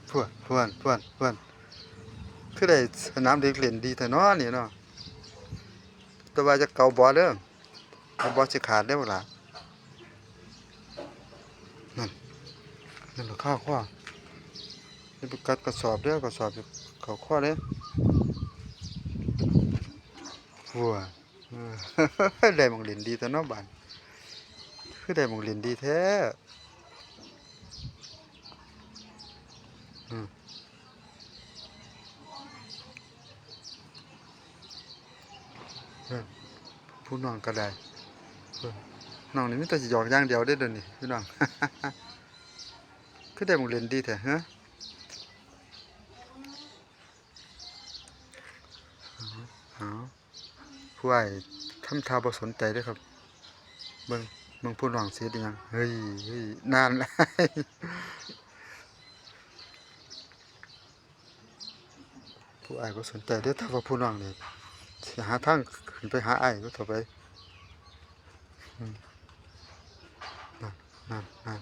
พวนพวนพวนพวนคือได้สนามเด็กเล่นดีแต่น้อนี่เนาะแต่ว่าจะเก่าบ่เด้อเอาบ่สิขาดเด้อบ่ล่ะนั่นนั่นล่ะข้าวคว้านี่ไปกัดกระสอบเด้อกระสอบเข้าคว้าเด้อพวนเออได้หม้องเล่นดีแต่น้อบ้านคือได้หม้องเล่นดีแท้อือเออผู้น้องก็ได้เออน้องนี่มีแต่สิหยอกอย่างเดียวเด้อเดี๋ยวนี้พี่น้องคือได้หม้องเล่นดีแท้ฮะอ๋อผู้อ้ายทำท่าบ่สนใจเด้อครับเบิ่งเบิ่งผู้น้องสิเฮ็ดอิหยังเฮ้ยเฮ้ยนานแล้ว ผู้อ้ายบ่สนใจเด้อถ้าว่าผู้น้องนี่สิหาทางขึ้นไปหาอ้ายก็ต่อไปอืมนั่นนั่นนั่น